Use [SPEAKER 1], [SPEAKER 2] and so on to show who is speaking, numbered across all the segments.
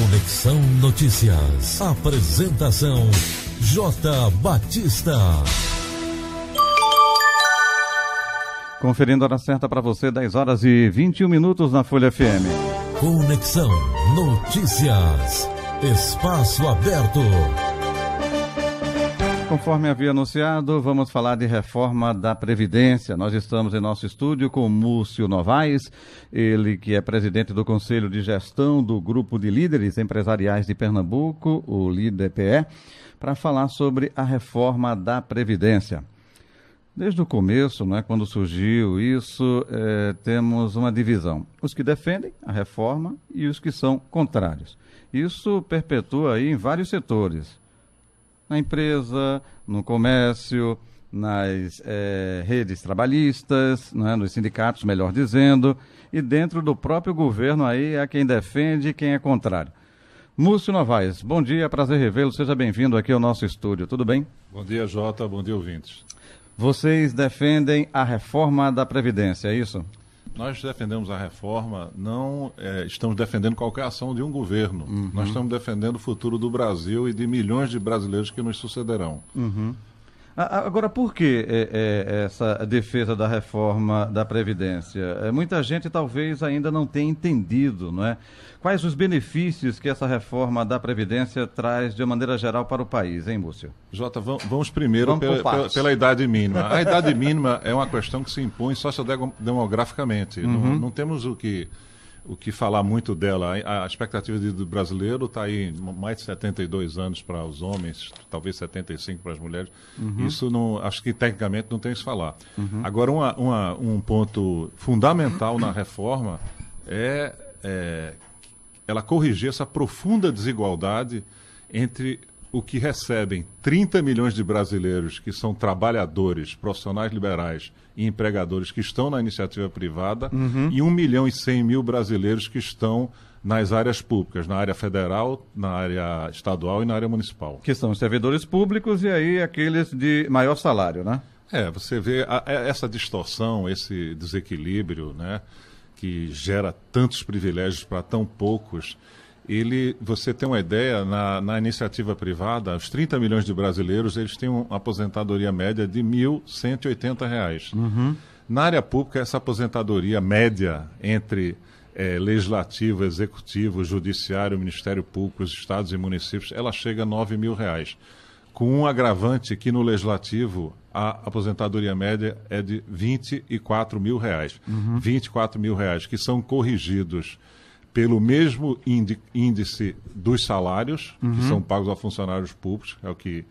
[SPEAKER 1] Conexão Notícias. Apresentação J. Batista.
[SPEAKER 2] Conferindo a hora certa para você, 10 horas e 21 minutos na Folha FM.
[SPEAKER 1] Conexão Notícias. Espaço aberto.
[SPEAKER 2] Conforme havia anunciado, vamos falar de reforma da Previdência. Nós estamos em nosso estúdio com Múcio Novaes, ele que é presidente do Conselho de Gestão do Grupo de Líderes Empresariais de Pernambuco, o LIDEPE, para falar sobre a reforma da Previdência. Desde o começo, quando surgiu isso, temos uma divisão. Os que defendem a reforma e os que são contrários. Isso perpetua aí em vários setores. Na empresa, no comércio, nas redes trabalhistas, nos sindicatos, melhor dizendo, e dentro do próprio governo aí há quem defende e quem é contrário. Múcio Novaes, bom dia, prazer revê-lo, seja bem-vindo aqui ao nosso estúdio, tudo bem?
[SPEAKER 3] Bom dia, Jota, bom dia, ouvintes.
[SPEAKER 2] Vocês defendem a reforma da Previdência, é isso?
[SPEAKER 3] Nós defendemos a reforma, não estamos defendendo qualquer ação de um governo.
[SPEAKER 2] Uhum.
[SPEAKER 3] Nós estamos defendendo o futuro do Brasil e de milhões de brasileiros que nos sucederão.
[SPEAKER 2] Uhum. Agora, por que essa defesa da reforma da Previdência? Muita gente talvez ainda não tenha entendido, não é? Quais os benefícios que essa reforma da Previdência traz de maneira geral para o país, hein, Múcio?
[SPEAKER 3] Jota, vamos primeiro pela idade mínima. A idade mínima é uma questão que se impõe sociodemograficamente.
[SPEAKER 2] Uhum.
[SPEAKER 3] Não temos o que falar muito dela. A expectativa do brasileiro está aí mais de 72 anos para os homens, talvez 75 para as mulheres.
[SPEAKER 2] Uhum.
[SPEAKER 3] Isso acho que tecnicamente não tem que se falar.
[SPEAKER 2] Uhum.
[SPEAKER 3] Agora, um ponto fundamental na reforma é ela corrigir essa profunda desigualdade entre o que recebem 30 milhões de brasileiros que são trabalhadores, profissionais liberais e empregadores que estão na iniciativa privada,
[SPEAKER 2] uhum,
[SPEAKER 3] e 1.100.000 brasileiros que estão nas áreas públicas, na área federal, na área estadual e na área municipal.
[SPEAKER 2] Que são os servidores públicos e aí aqueles de maior salário, né?
[SPEAKER 3] Você vê essa distorção, esse desequilíbrio, que gera tantos privilégios para tão poucos. Você tem uma ideia, na iniciativa privada, os 30 milhões de brasileiros, eles têm uma aposentadoria média de R$ 1.180.
[SPEAKER 2] Uhum.
[SPEAKER 3] Na área pública, essa aposentadoria média entre legislativo, executivo, judiciário, Ministério Público, os estados e municípios, ela chega a R$ 9.000. Com um agravante que no legislativo a aposentadoria média é de R$ 24.000.
[SPEAKER 2] Uhum.
[SPEAKER 3] R$ 24.000, que são corrigidos pelo mesmo índice dos salários,
[SPEAKER 2] uhum,
[SPEAKER 3] que são pagos a funcionários públicos, é o que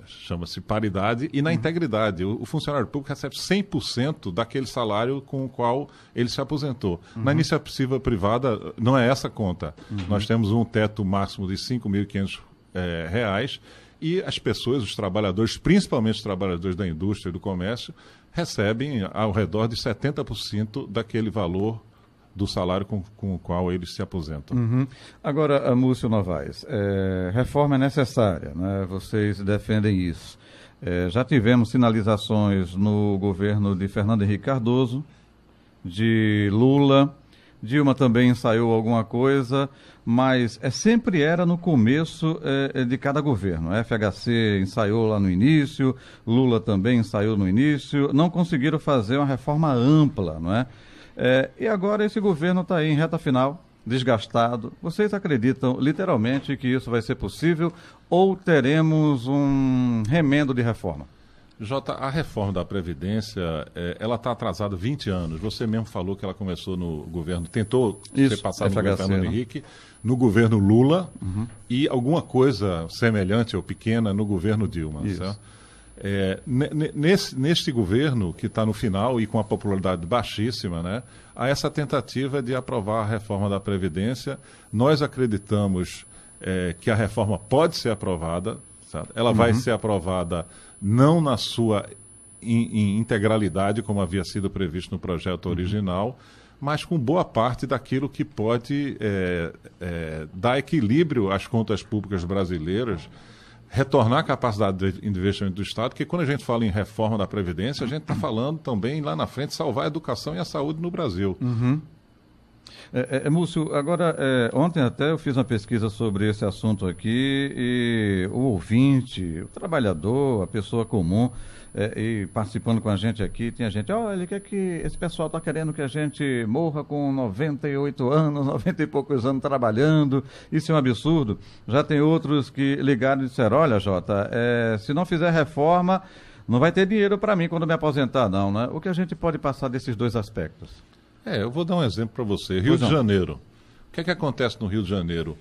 [SPEAKER 3] chama-se paridade, e na
[SPEAKER 2] uhum,
[SPEAKER 3] integridade. O funcionário público recebe 100% daquele salário com o qual ele se aposentou.
[SPEAKER 2] Uhum.
[SPEAKER 3] Na iniciativa privada, não é essa conta.
[SPEAKER 2] Uhum.
[SPEAKER 3] Nós temos um teto máximo de R$ 5.500, e as pessoas, os trabalhadores, principalmente os trabalhadores da indústria e do comércio, recebem ao redor de 70% daquele valor do salário com o qual eles se aposentam.
[SPEAKER 2] Uhum. Agora, Múcio Novaes, reforma é necessária, né? Vocês defendem isso. Já tivemos sinalizações no governo de Fernando Henrique Cardoso, de Lula, Dilma também ensaiou alguma coisa, mas sempre era no começo de cada governo. A FHC ensaiou lá no início, Lula também ensaiou no início, não conseguiram fazer uma reforma ampla, não é? E agora esse governo está aí em reta final, desgastado. Vocês acreditam literalmente que isso vai ser possível ou teremos um remendo de reforma?
[SPEAKER 3] Jota, a reforma da Previdência, ela está atrasada 20 anos. Você mesmo falou que ela começou no governo, tentou ser passada no governo Fernando Henrique, no governo Lula, uhum, e alguma coisa semelhante ou pequena no governo Dilma. Certo? Neste governo, que está no final e com a popularidade baixíssima, há essa tentativa de aprovar a reforma da Previdência. Nós acreditamos que a reforma pode ser aprovada, certo? Ela uhum, vai ser aprovada não na sua integralidade, como havia sido previsto no projeto original, mas com boa parte daquilo que pode dar equilíbrio às contas públicas brasileiras, retornar a capacidade de investimento do Estado, porque quando a gente fala em reforma da Previdência, a gente está falando também lá na frente salvar a educação e a saúde no Brasil.
[SPEAKER 2] Uhum. Múcio, agora, ontem até eu fiz uma pesquisa sobre esse assunto aqui e o ouvinte, o trabalhador, a pessoa comum, e participando com a gente aqui, tinha gente, olha, esse pessoal está querendo que a gente morra com 98 anos, 90 e poucos anos trabalhando, isso é um absurdo. Já tem outros que ligaram e disseram, olha, Jota, se não fizer reforma, não vai ter dinheiro para mim quando me aposentar, não, né? O que a gente pode passar desses dois aspectos?
[SPEAKER 3] Eu vou dar um exemplo para você. Rio de Janeiro. O que é que acontece no Rio de Janeiro?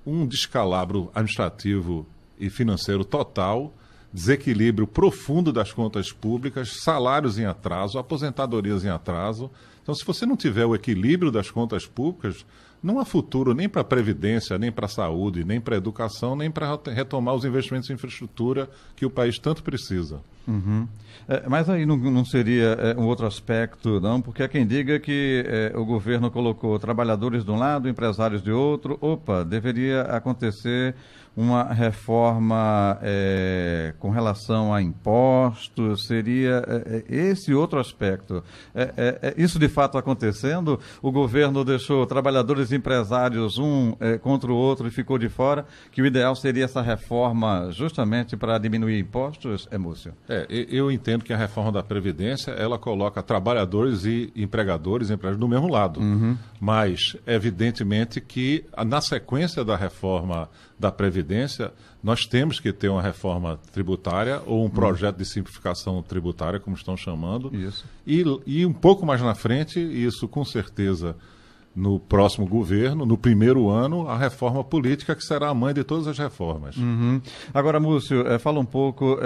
[SPEAKER 3] Um descalabro administrativo e financeiro total, desequilíbrio profundo das contas públicas, salários em atraso, aposentadorias em atraso. Então, se você não tiver o equilíbrio das contas públicas, não há futuro nem para a Previdência, nem para a saúde, nem para a educação, nem para retomar os investimentos em infraestrutura que o país tanto precisa.
[SPEAKER 2] Uhum. Mas aí não seria um outro aspecto, não? Porque há quem diga que o governo colocou trabalhadores de um lado, empresários de outro. Opa, deveria acontecer uma reforma com relação a impostos, seria esse outro aspecto. Isso de fato acontecendo? O governo deixou trabalhadores e empresários contra o outro e ficou de fora, que o ideal seria essa reforma justamente para diminuir impostos, Múcio?
[SPEAKER 3] Eu entendo que a reforma da Previdência, ela coloca trabalhadores e empregadores do mesmo lado. Uhum. Mas, evidentemente que na sequência da reforma da Previdência, nós temos que ter uma reforma tributária ou um projeto de simplificação tributária, como estão chamando.
[SPEAKER 2] Isso.
[SPEAKER 3] E um pouco mais na frente, isso com certeza no próximo governo, no primeiro ano, a reforma política que será a mãe de todas as reformas.
[SPEAKER 2] Uhum. Agora, Múcio, fala um pouco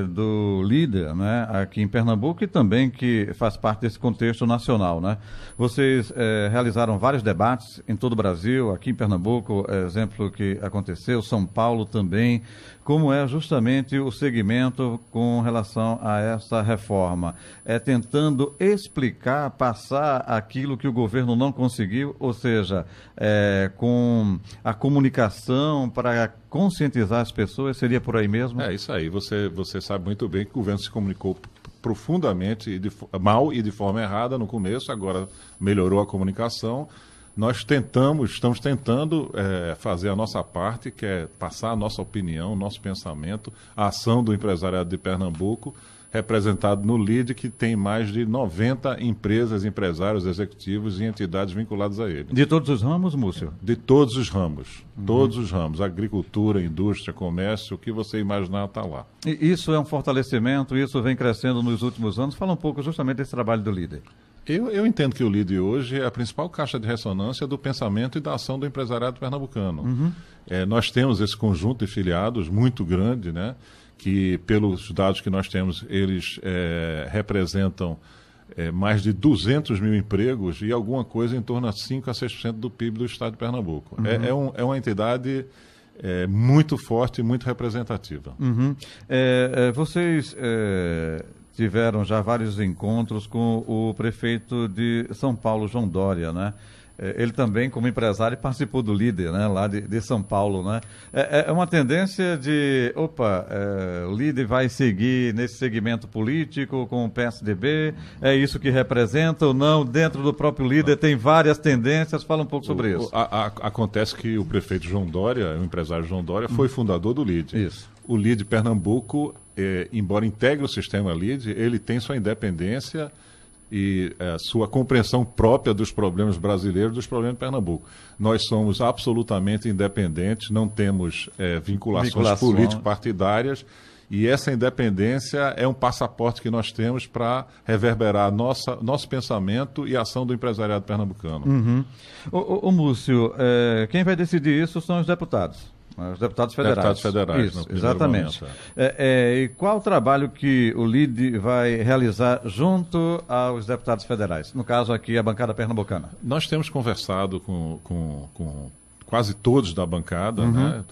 [SPEAKER 2] do líder, né, aqui em Pernambuco e também que faz parte desse contexto nacional, né? Vocês realizaram vários debates em todo o Brasil, aqui em Pernambuco, exemplo que aconteceu, São Paulo também. Como é justamente o segmento com relação a essa reforma? Tentando explicar, passar aquilo que o governo não conseguiu, ou seja, com a comunicação para conscientizar as pessoas, seria por aí mesmo?
[SPEAKER 3] Isso aí, você sabe muito bem que o governo se comunicou profundamente mal e de forma errada no começo, agora melhorou a comunicação. Nós estamos tentando fazer a nossa parte, que é passar a nossa opinião, nosso pensamento, a ação do empresariado de Pernambuco, representado no LIDE, que tem mais de 90 empresas, empresários, executivos e entidades vinculadas a ele.
[SPEAKER 2] De todos os ramos, Múcio?
[SPEAKER 3] De todos os ramos, todos os ramos. Agricultura, indústria, comércio, o que você imaginar está lá.
[SPEAKER 2] E isso é um fortalecimento, isso vem crescendo nos últimos anos. Fala um pouco justamente desse trabalho do LIDE.
[SPEAKER 3] Eu entendo que o LIDE hoje é a principal caixa de ressonância do pensamento e da ação do empresariado pernambucano. Uhum. Nós temos esse conjunto de filiados muito grande, né, que pelos dados que nós temos, eles representam mais de 200 mil empregos e alguma coisa em torno de 5% a 6% do PIB do estado de Pernambuco. Uhum. É uma entidade muito forte e muito representativa.
[SPEAKER 2] Uhum. Vocês tiveram já vários encontros com o prefeito de São Paulo, João Dória, né? Ele também, como empresário, participou do líder, né, lá de São Paulo, né? É uma tendência de, o líder vai seguir nesse segmento político com o PSDB, é isso que representa ou não? Dentro do próprio líder tem várias tendências, fala um pouco sobre isso.
[SPEAKER 3] Acontece que o prefeito João Dória, o empresário João Dória, foi fundador do LIDE.
[SPEAKER 2] Isso.
[SPEAKER 3] O LIDE Pernambuco, embora integre o sistema LIDE, ele tem sua independência e sua compreensão própria dos problemas brasileiros, dos problemas de Pernambuco. Nós somos absolutamente independentes, não temos vinculações político-partidárias, e essa independência é um passaporte que nós temos para reverberar nosso pensamento e a ação do empresariado pernambucano.
[SPEAKER 2] Uhum. Ô Múcio, quem vai decidir isso são os deputados. Os deputados federais.
[SPEAKER 3] Deputados federais,
[SPEAKER 2] isso, exatamente. E qual o trabalho que o LIDE vai realizar junto aos deputados federais? No caso aqui, a bancada pernambucana.
[SPEAKER 3] Nós temos conversado com quase todos da bancada, né?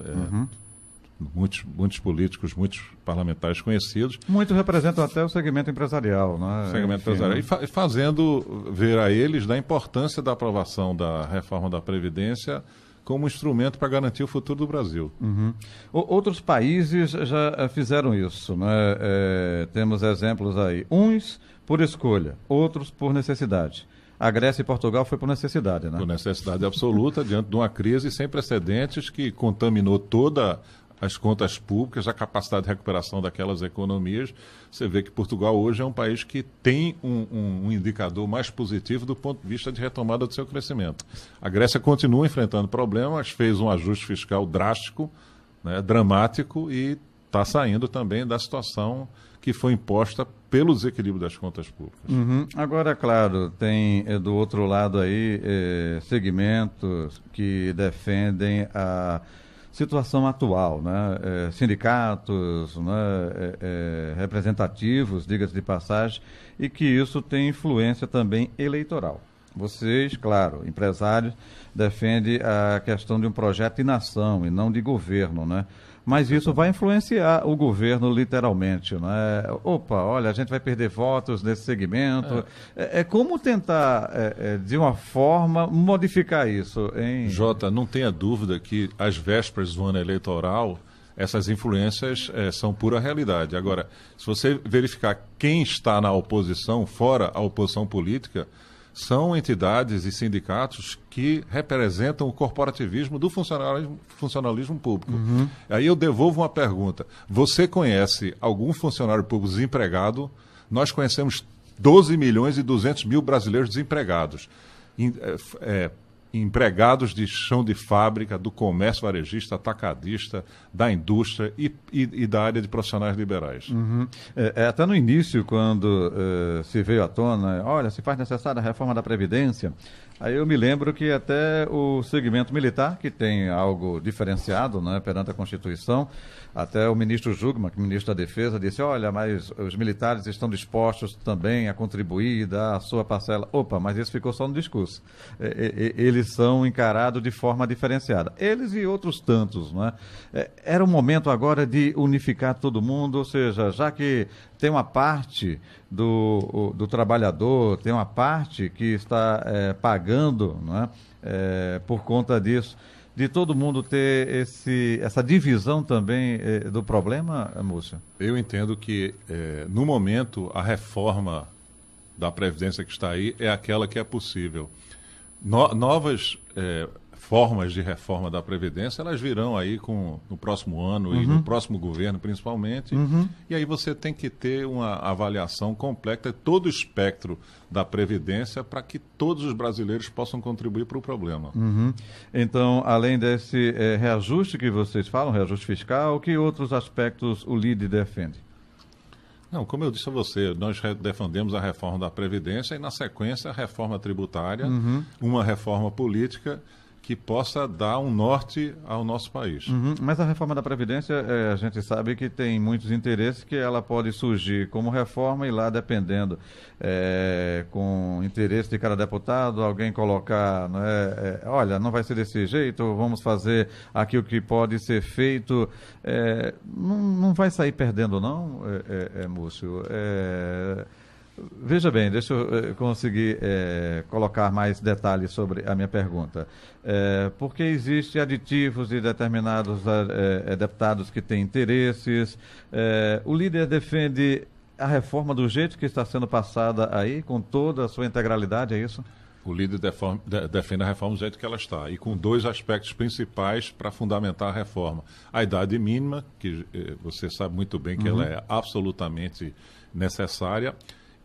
[SPEAKER 3] Muitos políticos, muitos parlamentares conhecidos.
[SPEAKER 2] Muitos representam até o segmento empresarial, né?
[SPEAKER 3] Segmento empresarial. E fazendo ver a eles da importância da aprovação da reforma da Previdência como instrumento para garantir o futuro do Brasil.
[SPEAKER 2] Uhum. Outros países já fizeram isso, né? Temos exemplos aí. Uns por escolha, outros por necessidade. A Grécia e Portugal foi por necessidade, né?
[SPEAKER 3] Por necessidade absoluta, diante de uma crise sem precedentes que contaminou todas as contas públicas, a capacidade de recuperação daquelas economias. Você vê que Portugal hoje é um país que tem um indicador mais positivo do ponto de vista de retomada do seu crescimento. A Grécia continua enfrentando problemas, fez um ajuste fiscal drástico, né, dramático, e está saindo também da situação que foi imposta pelo desequilíbrio das contas públicas.
[SPEAKER 2] Agora, claro, tem do outro lado aí segmentos que defendem a situação atual, né? Sindicatos, né? Representativos, diga-se de passagem, e que isso tem influência também eleitoral. Vocês, claro, empresários, defendem a questão de um projeto de nação e não de governo, né? Mas isso vai influenciar o governo literalmente, né? Opa, olha, a gente vai perder votos nesse segmento. Como tentar, de uma forma, modificar isso, hein?
[SPEAKER 3] Jota, não tenha dúvida que às vésperas do ano eleitoral, essas influências são pura realidade. Agora, se você verificar quem está na oposição, fora a oposição política, são entidades e sindicatos que representam o corporativismo do funcionalismo público. Aí eu devolvo uma pergunta. Você conhece algum funcionário público desempregado? Nós conhecemos 12 milhões e 200 mil brasileiros desempregados. Empregados de chão de fábrica, do comércio varejista, atacadista, da indústria e da área de profissionais liberais.
[SPEAKER 2] Até no início, quando se veio à tona, olha, se faz necessária a reforma da Previdência, aí eu me lembro que até o segmento militar, que tem algo diferenciado, né, perante a Constituição, até o ministro Jugman, que é o ministro da Defesa, disse, olha, mas os militares estão dispostos também a contribuir, dar a sua parcela. Opa, mas isso ficou só no discurso. Eles são encarados de forma diferenciada. Eles e outros tantos, né? Era o momento agora de unificar todo mundo, ou seja, já que tem uma parte do trabalhador, tem uma parte que está pagando, né, por conta disso, de todo mundo ter essa divisão também do problema, Múcio?
[SPEAKER 3] Eu entendo que, no momento, a reforma da Previdência que está aí é aquela que é possível. Novas formas de reforma da Previdência, elas virão aí no próximo ano e no próximo governo, principalmente. E aí você tem que ter uma avaliação completa de todo o espectro da Previdência para que todos os brasileiros possam contribuir para o problema.
[SPEAKER 2] Então, além desse reajuste que vocês falam, reajuste fiscal, que outros aspectos o LIDE defende?
[SPEAKER 3] Não, como eu disse a você, nós defendemos a reforma da Previdência e, na sequência, a reforma tributária, uma reforma política que possa dar um norte ao nosso país.
[SPEAKER 2] Mas a reforma da Previdência, a gente sabe que tem muitos interesses, que ela pode surgir como reforma e lá, dependendo, com interesse de cada deputado, alguém colocar, olha, não vai ser desse jeito, vamos fazer aqui o que pode ser feito. Não vai sair perdendo, não, Múcio? Veja bem, deixa eu conseguir colocar mais detalhes sobre a minha pergunta. Porque existem aditivos de determinados deputados que têm interesses. O líder defende a reforma do jeito que está sendo passada aí, com toda a sua integralidade, é isso?
[SPEAKER 3] O líder defende a reforma do jeito que ela está, e com dois aspectos principais para fundamentar a reforma. A idade mínima, que você sabe muito bem que ela é absolutamente necessária,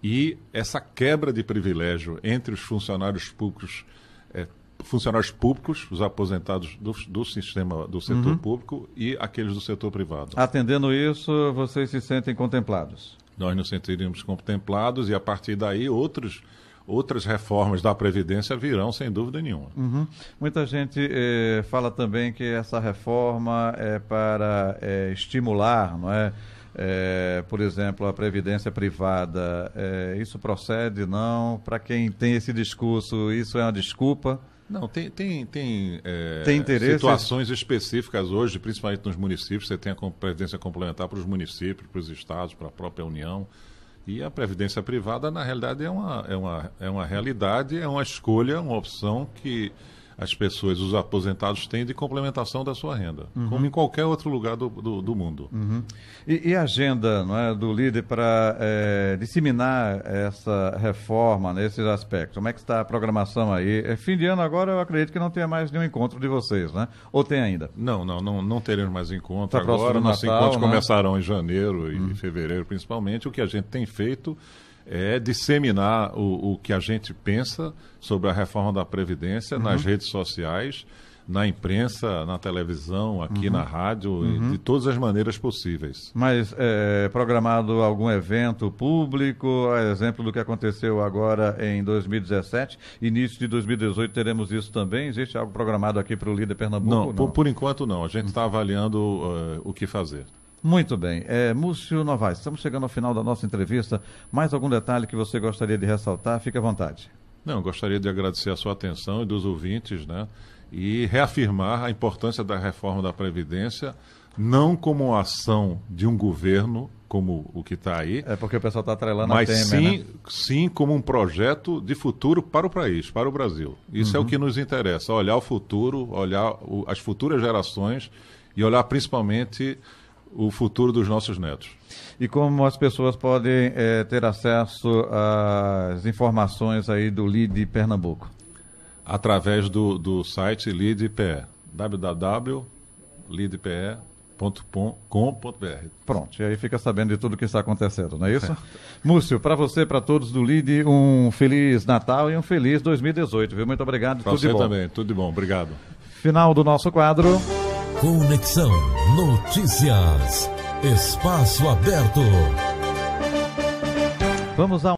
[SPEAKER 3] e essa quebra de privilégio entre os funcionários públicos, os aposentados do sistema do setor público e aqueles do setor privado.
[SPEAKER 2] Atendendo isso, vocês se sentem contemplados?
[SPEAKER 3] Nós nos sentiríamos contemplados e, a partir daí, outras reformas da Previdência virão, sem dúvida nenhuma.
[SPEAKER 2] Muita gente fala também que essa reforma é para estimular, não é? Por exemplo, a previdência privada, isso procede, não? Para quem tem esse discurso, isso é uma desculpa?
[SPEAKER 3] Não, tem
[SPEAKER 2] situações
[SPEAKER 3] específicas hoje, principalmente nos municípios. Você tem a previdência complementar para os municípios, para os estados, para a própria União. E a previdência privada, na realidade, é uma realidade, é uma escolha, uma opção que as pessoas, os aposentados têm de complementação da sua renda, como em qualquer outro lugar do mundo.
[SPEAKER 2] E a agenda, não é, do líder para disseminar essa reforma nesses aspectos? Como é que está a programação aí? Fim de ano agora eu acredito que não tenha mais nenhum encontro de vocês, né? Ou tem ainda?
[SPEAKER 3] Não teremos mais encontro
[SPEAKER 2] Tá
[SPEAKER 3] agora. Nossos
[SPEAKER 2] Natal,
[SPEAKER 3] encontros
[SPEAKER 2] né?
[SPEAKER 3] começarão em janeiro e fevereiro, principalmente. O que a gente tem feito é disseminar o que a gente pensa sobre a reforma da Previdência nas redes sociais, na imprensa, na televisão, aqui na rádio, de todas as maneiras possíveis.
[SPEAKER 2] Mas programado algum evento público, a exemplo do que aconteceu agora em 2017, início de 2018 teremos isso também? Existe algo programado aqui para o líder Pernambuco?
[SPEAKER 3] Não, por enquanto não. A gente está avaliando o que fazer.
[SPEAKER 2] Muito bem. Múcio Novaes, estamos chegando ao final da nossa entrevista. Mais algum detalhe que você gostaria de ressaltar? Fique à vontade.
[SPEAKER 3] Não, gostaria de agradecer a sua atenção e dos ouvintes, né? E reafirmar a importância da reforma da Previdência, não como uma ação de um governo, como o que está aí. É
[SPEAKER 2] porque o pessoal está atrelando
[SPEAKER 3] a
[SPEAKER 2] Temer,
[SPEAKER 3] sim,
[SPEAKER 2] né?
[SPEAKER 3] Sim, como um projeto de futuro para o país, para o Brasil. Isso é o que nos interessa, olhar o futuro, olhar as futuras gerações e olhar principalmente o futuro dos nossos netos.
[SPEAKER 2] E como as pessoas podem ter acesso às informações aí do LIDE Pernambuco?
[SPEAKER 3] Através do site LIDE-PE, www.lidpe.com.br.
[SPEAKER 2] Pronto, e aí fica sabendo de tudo que está acontecendo, não é isso? Múcio, para você, para todos do LIDE, um Feliz Natal e um Feliz 2018, viu? Muito obrigado,
[SPEAKER 3] tudo de bom. Para você também, tudo de bom, obrigado.
[SPEAKER 2] Final do nosso quadro.
[SPEAKER 1] Conexão Notícias. Espaço aberto.
[SPEAKER 2] Vamos a